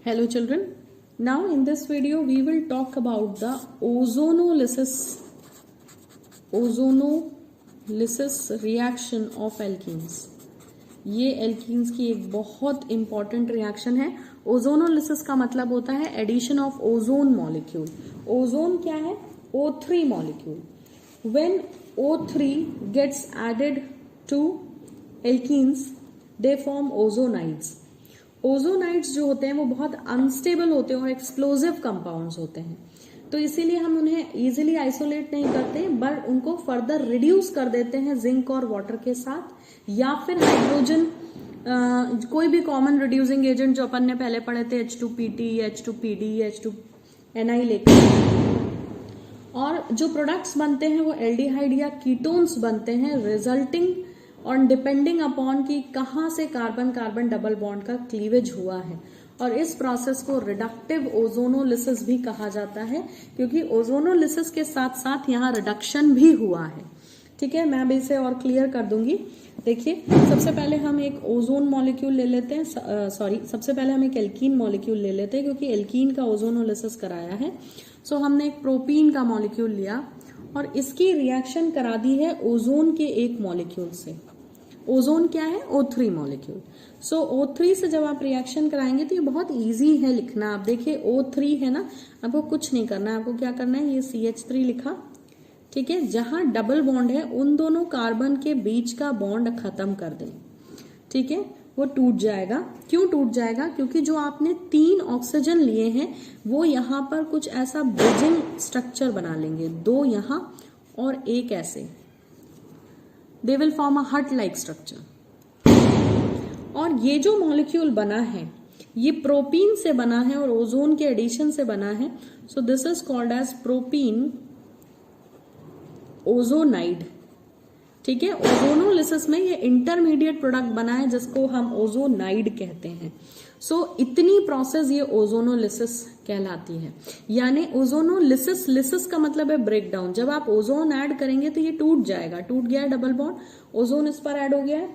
Hello children. Now in this video we will talk about the ozonolysis reaction of alkenes. ये alkenes की एक बहुत important reaction है. Ozonolysis का मतलब होता है addition of ozone molecule. Ozone क्या है? O3 molecule. When O3 gets added to alkenes, they form ozonides. Ozonides जो होते हैं वो बहुत अनस्टेबल होते हैं और एक्सप्लोजिव कंपाउंड्स होते हैं, तो इसीलिए हम उन्हें इजीली आइसोलेट नहीं करते बट उनको फर्दर रिड्यूस कर देते हैं जिंक और वाटर के साथ, या फिर हाइड्रोजन कोई भी कॉमन रिड्यूसिंग एजेंट जो अपन ने पहले पढ़े थे H2PT, H2PD, H2Ni लेकर, और जो प्रोडक्ट्स बनते हैं वो एल्डिहाइड या कीटोन्स बनते हैं, रिजल्टिंग और डिपेंडिंग अपॉन कि कहाँ से कार्बन कार्बन डबल बॉन्ड का क्लीवेज हुआ है. और इस प्रोसेस को रिडक्टिव ओजोनोलिसिस भी कहा जाता है, क्योंकि ओजोनोलिसिस के साथ साथ यहाँ रिडक्शन भी हुआ है. ठीक है, मैं अभी इसे और क्लियर कर दूंगी. देखिए, सबसे पहले हम एक ओजोन मॉलिक्यूल ले लेते हैं, सबसे पहले हम एक एल्कीन मॉलिक्यूल ले लेते हैं, क्योंकि एल्कीन का ओजोनोलिसिस कराया है. सो हमने एक प्रोपीन का मॉलिक्यूल लिया और इसकी रिएक्शन करा दी है ओजोन के एक मॉलिक्यूल से. ओजोन क्या है? O3 molecule. सो O3 से जब आप रिएक्शन कराएंगे तो ये बहुत इजी है लिखना. आप देखिए O3 है ना, आपको कुछ नहीं करना है. आपको क्या करना है, ये CH3 लिखा. ठीक है, जहां डबल बॉन्ड है उन दोनों कार्बन के बीच का बॉन्ड खत्म कर दें. ठीक है, वो टूट जाएगा. क्यों टूट जाएगा? क्योंकि जो आपने 3 ऑक्सीजन लिए हैं वो यहां पर कुछ ऐसा ब्रिजिंग स्ट्रक्चर बना लेंगे, 2 यहां और एक ऐसे. They will form a hut-like structure. और ये जो मॉलिक्यूल बना है ये प्रोपीन से बना है और ओजोन के एडिशन से बना है. So this is called as propene ozonide. ठीक है, ओजोनोलिसिस में ये इंटरमीडिएट प्रोडक्ट बना है जिसको हम ओजोनाइड कहते हैं. सो इतनी प्रोसेस ये ओजोनोलिसिस कहलाती है. यानी ओजोनोलिसिस, लिसिस का मतलब है ब्रेक डाउन. जब आप ओजोन ऐड करेंगे तो ये टूट जाएगा. टूट गया है डबल बॉन्ड, ओजोन इस पर ऐड हो गया है.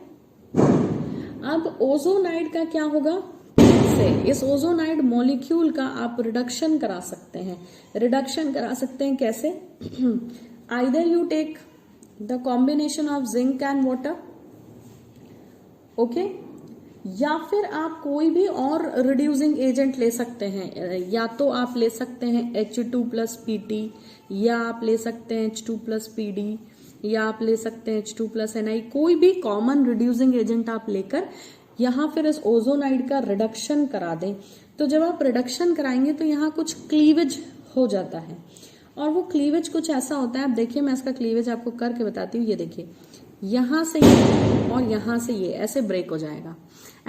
अब ओजोनाइड का क्या होगा? से इस ओजोनाइड मॉलिक्यूल का आप रिडक्शन करा सकते हैं. रिडक्शन करा सकते हैं कैसे? Either you take the combination of zinc and water, okay, या फिर आप कोई भी और रिड्यूसिंग एजेंट ले सकते हैं. या तो आप ले सकते हैं H2+PT, या आप ले सकते हैं H2+PD, या आप ले सकते हैं H2+Ni. कोई भी कॉमन रिड्यूसिंग एजेंट आप लेकर यहां फिर इस ओजोनाइड का रिडक्शन करा दें. तो जब आप रिडक्शन कराएंगे तो यहाँ कुछ क्लीवेज हो जाता है, और वो क्लीवेज कुछ ऐसा होता है. आप देखिए, मैं इसका क्लीवेज आपको करके बताती हूँ. ये देखिए, यहां से ये और यहां से ये ऐसे ब्रेक हो जाएगा.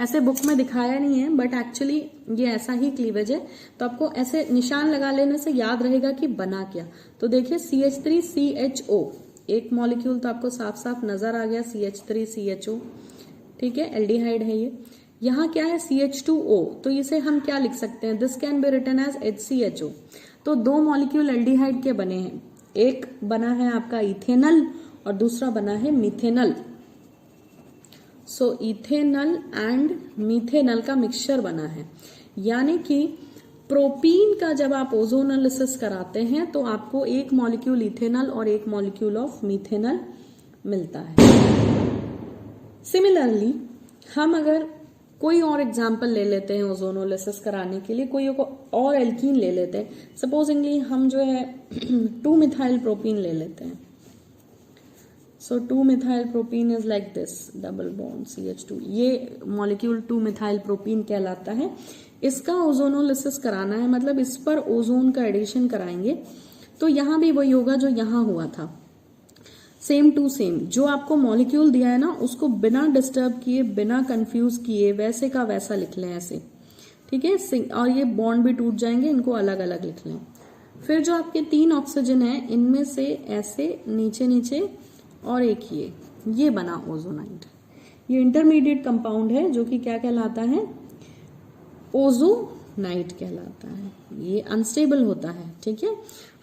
ऐसे बुक में दिखाया नहीं है बट एक्चुअली ये ऐसा ही क्लीवेज है. तो आपको ऐसे निशान लगा लेने से याद रहेगा कि बना क्या. तो देखिए, CH3CHO एक मॉलिक्यूल तो आपको साफ साफ नजर आ गया, CH3CHO. ठीक है, एल्डिहाइड है ये. यहाँ क्या है? CH2O. तो इसे हम क्या लिख सकते हैं? This can be written as HCHO. तो 2 मॉलिक्यूल एल्डिहाइड के बने हैं. एक बना है आपका इथेनल और दूसरा बना है methanal. So ethanal and methanal का मिक्सचर बना है. यानी कि प्रोपीन का जब आप ओजोनोलिसिस कराते हैं तो आपको एक मॉलिक्यूल इथेनल और एक मॉलिक्यूल ऑफ मिथेनल मिलता है. सिमिलरली हम अगर कोई और एग्जाम्पल ले लेते हैं ओजोनोलिसिस कराने के लिए, कोई और एल्कीन ले लेते हैं. सपोजिंगली हम जो है 2-मिथाइल प्रोपीन ले लेते हैं. So two methyl propene is like this, double bond CH2. ये मॉलिक्यूल 2-मिथाइल प्रोपीन कहलाता है. इसका ओजोनोलिसिस कराना है, मतलब इस पर ओजोन का एडिशन कराएंगे तो यहां भी वही होगा जो यहां हुआ था. सेम टू सेम जो आपको मॉलिक्यूल दिया है ना, उसको बिना डिस्टर्ब किए, बिना कंफ्यूज किए वैसे का वैसा लिख लें ऐसे. ठीक है, और ये बॉन्ड भी टूट जाएंगे, इनको अलग अलग लिख लें. फिर जो आपके 3 ऑक्सीजन है इनमें से ऐसे नीचे नीचे और एक ये बना ओजोनाइड. ये इंटरमीडिएट कंपाउंड है जो कि क्या कहलाता है? ओजोनाइड. नाइट कहलाता है। ये अनस्टेबल होता है, ठीक है,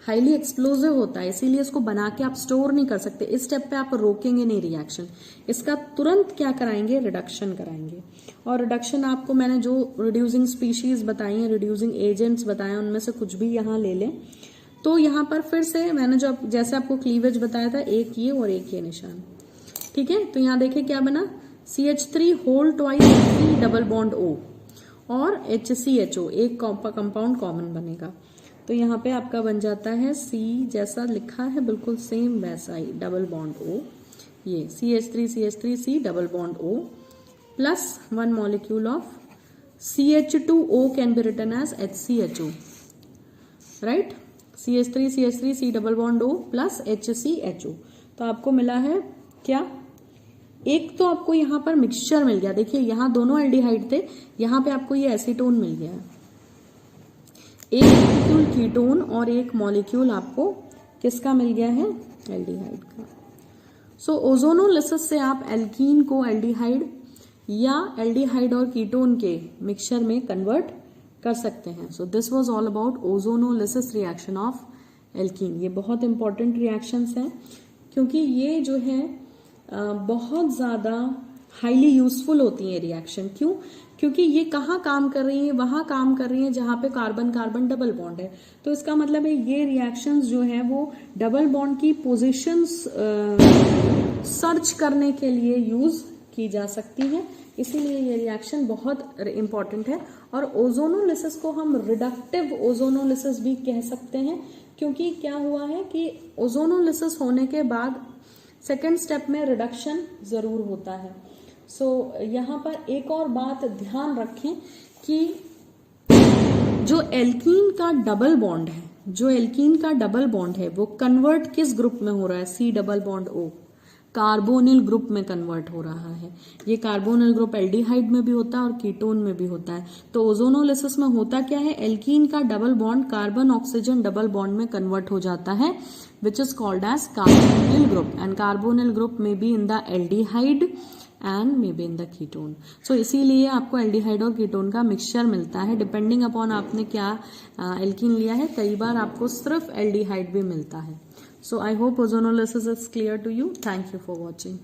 हाईली एक्सप्लोजिव होता है, इसीलिए इसको बना के आप स्टोर नहीं कर सकते। इस स्टेप पे आप रोकेंगे नहीं रिएक्शन, इसका तुरंत क्या कराएंगे, रिडक्शन कराएंगे। और रिडक्शन आपको मैंने जो रिड्यूसिंग स्पीशीज बताई हैं, रिड्यूसिंग एजेंट्स बताए हैं, उनमें से कुछ भी यहाँ ले लें तो यहाँ पर फिर से मैंने जो जैसे आपको क्लीवेज बताया था, एक ये और एक ये निशान, ठीक है। तो यहाँ देखिए क्या बना, CH3 whole twice C double bond O और HCHO, एक कंपाउंड कॉमन बनेगा। तो यहाँ पे आपका बन जाता है C जैसा लिखा है बिल्कुल सेम वैसा ही, डबल बॉन्ड O, ये CH3 C double bond O plus 1 molecule of CH2O can be written as HCHO, right. CH3 C double bond O plus HCHO। तो आपको मिला है क्या, एक तो आपको यहाँ पर मिक्सचर मिल गया, देखिए यहाँ दोनों एल्डिहाइड थे, यहाँ पे आपको ये एसीटोन मिल गया है, एक मॉलिक्यूल कीटोन और एक मॉलिक्यूल आपको किसका मिल गया है, एल्डिहाइड का। सो ओजोनोलिसिस से आप एल्कीन को एल्डिहाइड या एल्डिहाइड और कीटोन के मिक्सचर में कन्वर्ट कर सकते हैं। So this was all about ozonolysis reaction of alkene. ये बहुत इंपॉर्टेंट रिएक्शंस हैं क्योंकि ये जो है बहुत ज्यादा हाईली यूजफुल होती है रिएक्शन। क्यों, क्योंकि ये कहाँ काम कर रही है, वहां काम कर रही है जहां पे कार्बन कार्बन डबल बॉन्ड है। तो इसका मतलब है ये रिएक्शंस जो है वो डबल बॉन्ड की पोजीशंस सर्च करने के लिए यूज की जा सकती है, इसीलिए ये रिएक्शन बहुत इंपॉर्टेंट है। और ओजोनोलिसिस को हम रिडक्टिव ओजोनोलिसिस भी कह सकते हैं, क्योंकि क्या हुआ है कि ओजोनोलिसिस होने के बाद सेकेंड स्टेप में रिडक्शन जरूर होता है। सो यहाँ पर एक और बात ध्यान रखें कि जो एल्कीन का डबल बॉन्ड है, जो एल्कीन का डबल बॉन्ड है वो कन्वर्ट किस ग्रुप में हो रहा है, C double bond O, carbonyl group में कन्वर्ट हो रहा है। ये कार्बोनिल ग्रुप एल्डिहाइड में भी होता है और कीटोन में भी होता है। तो ओजोनोलिसिस में होता क्या है, एल्कीन का double bond carbon oxygen double bond में कन्वर्ट हो जाता है, which is called as carbonyl group, and carbonyl group may be in the aldehyde and may be in the ketone. So इसीलिए आपको एल्डिहाइड और कीटोन का mixture मिलता है, डिपेंडिंग अपॉन आपने क्या एल्कीन लिया है। कई बार आपको सिर्फ एल्डिहाइड भी मिलता है। So I hope ozonolysis is clear to you. Thank you for watching.